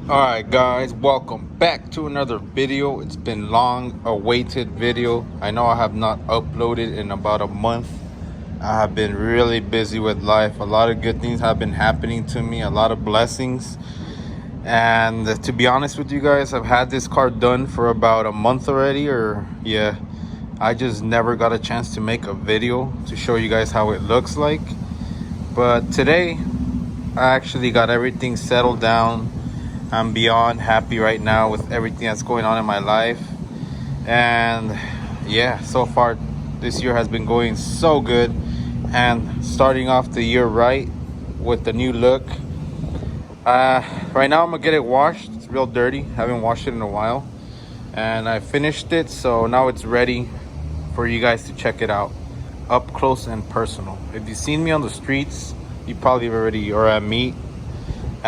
Alright guys, welcome back to another video. It's been long awaited video. I know I have not uploaded in about a month. I have been really busy with life. A lot of good things have been happening to me, a lot of blessings. And to be honest with you guys, I've had this car done for about a month already, I just never got a chance to make a video to show you guys how it looks like. But today I actually got everything settled down. I'm beyond happy right now with everything that's going on in my life. And yeah, so far this year has been going so good. And starting off the year right with the new look. Right now I'm gonna get it washed. It's real dirty. Haven't washed it in a while. And I finished it, so now it's ready for you guys to check it out up close and personal. If you've seen me on the streets, you probably already, or at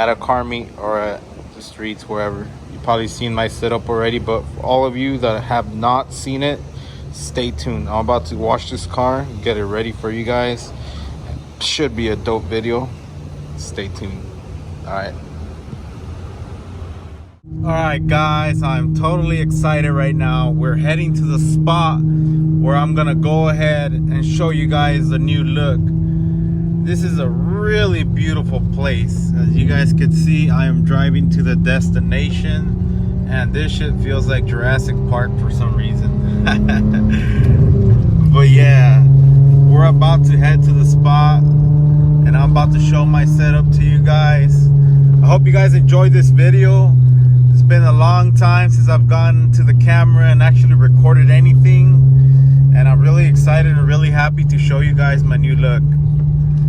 a car meet or at the streets, wherever, you probably seen my setup already. But for all of you that have not seen it, stay tuned. I'm about to wash this car, get it ready for you guys. Should be a dope video. Stay tuned. Alright guys, I'm totally excited right now. We're heading to the spot where I'm gonna go ahead and show you guys the new look. This is a really beautiful place. As you guys can see, I am driving to the destination, and this shit feels like Jurassic Park for some reason. But yeah, we're about to head to the spot, and I'm about to show my setup to you guys. I hope you guys enjoyed this video. It's been a long time since I've gone to the camera and actually recorded anything, and I'm really excited and really happy to show you guys my new look.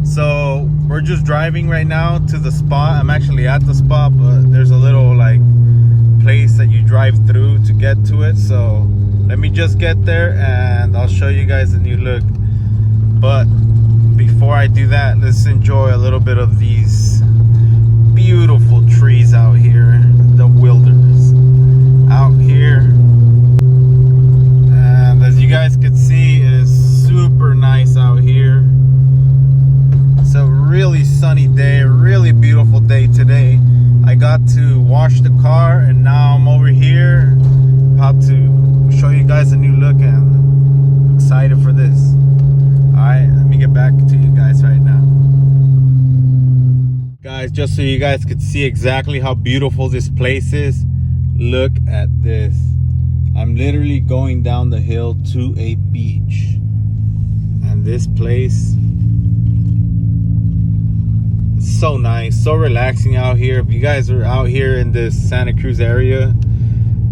So we're just driving right now to the spot. I'm actually at the spot, but there's a little like place that you drive through to get to it. So let me just get there and I'll show you guys the new look. But before I do that, let's enjoy a little bit of these beautiful trees out here, the wilderness out here. And as you guys can see, it is super nice out here. It's a really sunny day, a really beautiful day today. I got to wash the car, and now I'm over here about to show you guys a new look, and I'm excited for this. Alright, let me get back to you guys right now. Guys, just so you guys could see exactly how beautiful this place is, look at this. I'm literally going down the hill to a beach, and this place, so nice, so relaxing out here. If you guys are out here in this Santa Cruz area,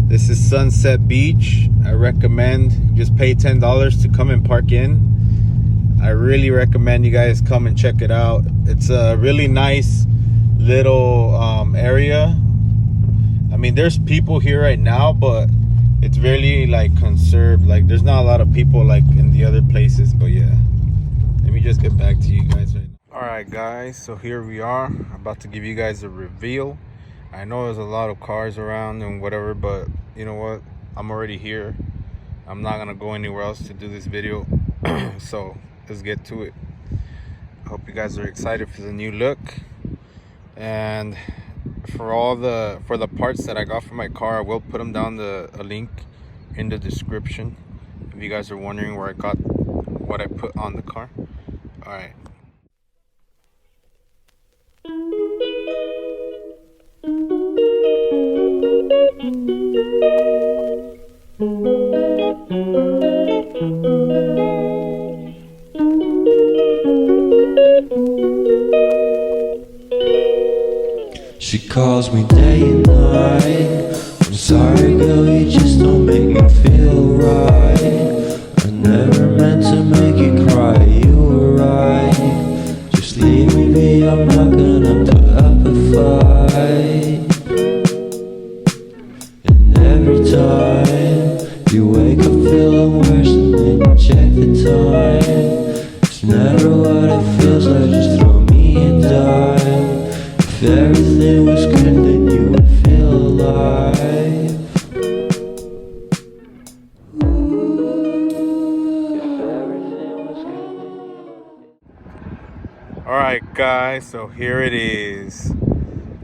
this is Sunset Beach. I recommend just pay $10 to come and park in. I really recommend you guys come and check it out. It's a really nice little area. I mean, there's people here right now, but it's really like conserved. Like there's not a lot of people like in the other places. But yeah, let me just get back to you guys right now. Alright guys, so here we are, about to give you guys a reveal. I know there's a lot of cars around and whatever, but you know what, I'm already here. I'm not gonna go anywhere else to do this video. So let's get to it. I hope you guys are excited for the new look. And for the parts that I got for my car, I will put them down a link in the description if you guys are wondering where I got what I put on the car. Alright. She calls me day and night. I'm sorry girl, you just don't make me feel right. I never meant to make you cry, you were right. Just leave me be, I'm not gonna put up a fight. And every time you wake up feeling worse, and then you check the time. It's never what it feels like, just throw me a dime. If everything was good, then you would feel alive. Alright guys, so here it is.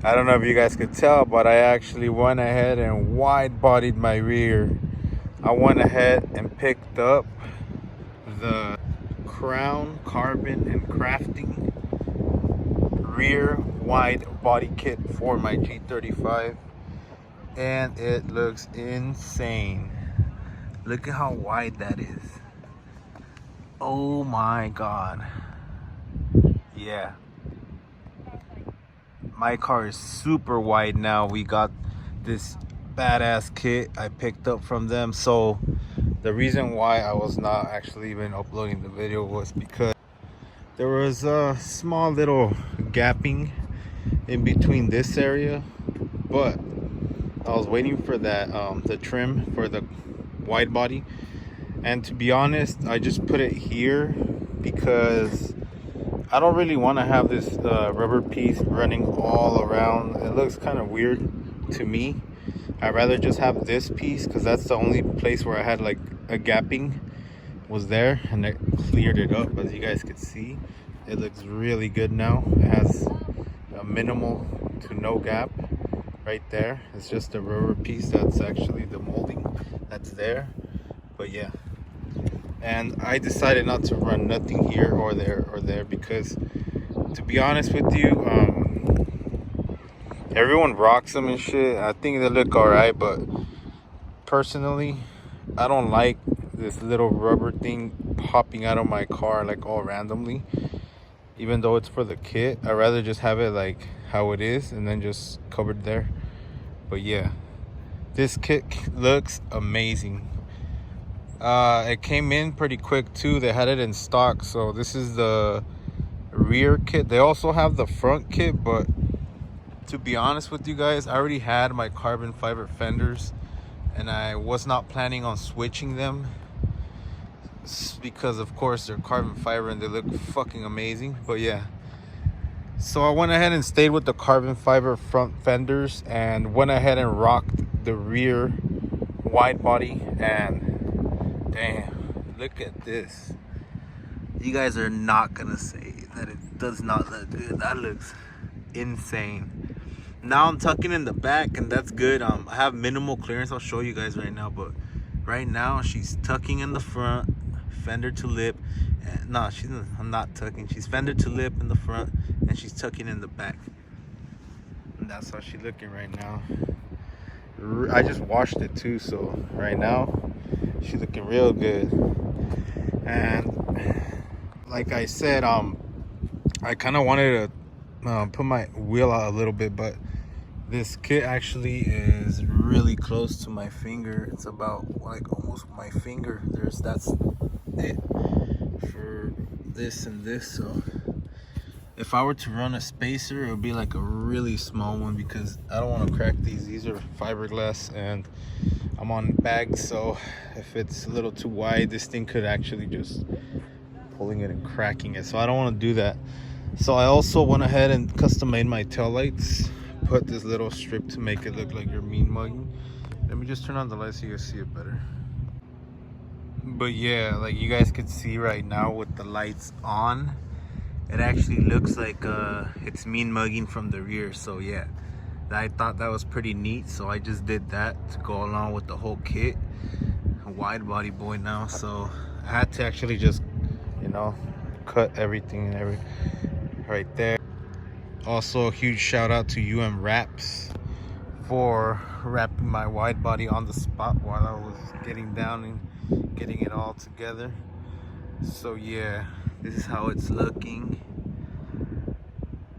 I don't know if you guys could tell, but I actually went ahead and wide bodied my rear. I went ahead and picked up the Crown Carbon and Crafting rear wide body kit for my G35, and it looks insane. Look at how wide that is. Oh my god. Yeah, my car is super wide now. We got this badass kit I picked up from them. So the reason why I was not actually even uploading the video was because there was a small little gapping in between this area, but I was waiting for that the trim for the wide body, and to be honest, I just put it here because I don't really want to have this rubber piece running all around. It looks kind of weird to me. I'd rather just have this piece because that's the only place where I had like a gapping was there, and it cleared it up. As you guys could see, it looks really good now. It has a minimal to no gap right there. It's just a rubber piece that's actually the molding that's there. But yeah, and I decided not to run nothing here or there because, to be honest with you, everyone rocks them and shit. I think they look all right, but personally, I don't like this little rubber thing popping out of my car like all randomly. Even though it's for the kit, I'd rather just have it like how it is and then just covered there. But yeah, this kit looks amazing. It came in pretty quick too. They had it in stock. So this is the rear kit. They also have the front kit, but to be honest with you guys, I already had my carbon fiber fenders and I was not planning on switching them because of course they're carbon fiber and they look fucking amazing. But yeah, so I went ahead and stayed with the carbon fiber front fenders and went ahead and rocked the rear wide body. And damn, look at this. You guys are not gonna say that it does not look good. That looks insane. Now I'm tucking in the back and that's good. I have minimal clearance. I'll show you guys right now, but right now she's tucking in the front, fender to lip. No, I'm not tucking. She's fender to lip in the front and she's tucking in the back. And that's how she's looking right now. I just washed it too, so right now she's looking real good. And like I said, I kind of wanted to put my wheel out a little bit, but this kit actually is really close to my finger. It's about like almost my finger. That's it for this and this. So if I were to run a spacer, it would be like a really small one because I don't want to crack these. These are fiberglass and I'm on bags, so if it's a little too wide, this thing could actually just pulling it and cracking it. So I don't want to do that. So I also went ahead and custom made my taillights. Put this little strip to make it look like you're mean mugging. Let me just turn on the light so you guys see it better. But yeah, like you guys could see right now with the lights on, it actually looks like it's mean mugging from the rear. So yeah, I thought that was pretty neat, so I just did that to go along with the whole kit. A wide body boy now, so I had to actually just, you know, cut everything and right there. Also a huge shout out to Wraps for wrapping my wide body on the spot while I was getting down and getting it all together. So yeah, this is how it's looking.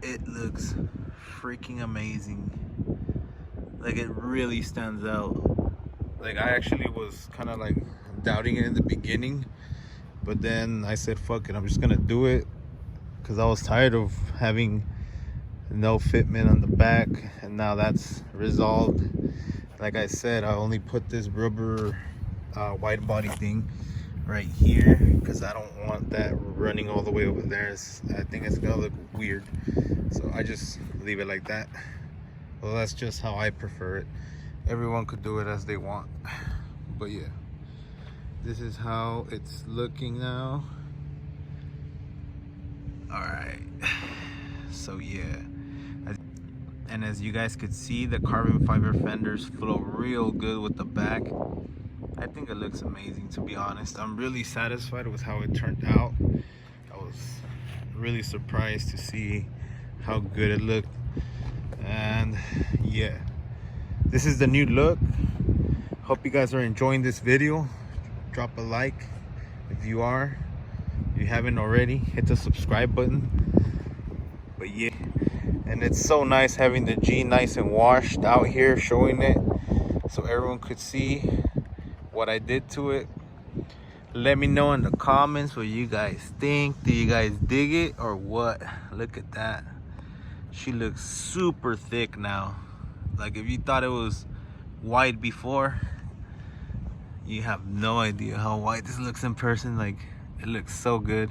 It looks freaking amazing. Like it really stands out. Like I actually was kind of like doubting it in the beginning, but then I said fuck it, I'm just gonna do it because I was tired of having no fitment on the back, and now that's resolved. Like I said, I only put this rubber wide body thing right here because I don't want that running all the way over there. I think it's gonna look weird, so I just leave it like that. Well, that's just how I prefer it. Everyone could do it as they want, but yeah, this is how it's looking now. All right, so yeah, and And as you guys could see, the carbon fiber fenders flow real good with the back. I think it looks amazing, to be honest. I'm really satisfied with how it turned out. I was really surprised to see how good it looked. And yeah, this is the new look. Hope you guys are enjoying this video. Drop a like if you are. If you haven't already, hit the subscribe button. But yeah, and it's so nice having the G nice and washed out here, showing it so everyone could see what I did to it. Let me know in the comments what you guys think. Do you guys dig it or what? Look at that. She looks super thick now. Like, if you thought it was white before, you have no idea how white this looks in person. Like, it looks so good.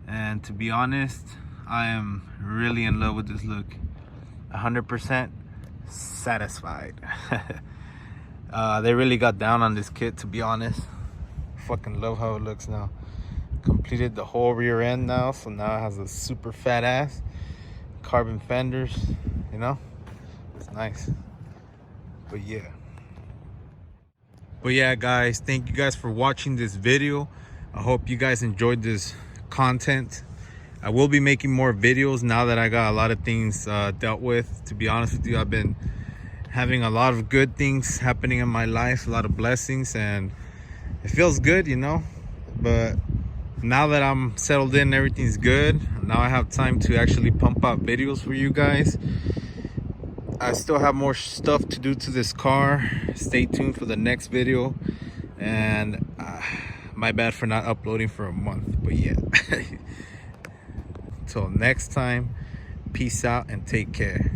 And to be honest, I am really in love with this look. 100% satisfied. They really got down on this kit, to be honest. Fucking love how it looks now. Completed the whole rear end now, so now it has a super fat ass. Carbon fenders, you know? It's nice. But yeah guys, thank you guys for watching this video. I hope you guys enjoyed this content. I will be making more videos now that I got a lot of things dealt with. To be honest with you, I've been having a lot of good things happening in my life, a lot of blessings, and it feels good, you know. But now that I'm settled in, everything's good. Now I have time to actually pump out videos for you guys. I still have more stuff to do to this car. Stay tuned for the next video. And my bad for not uploading for a month, but yeah. Till next time, peace out and take care.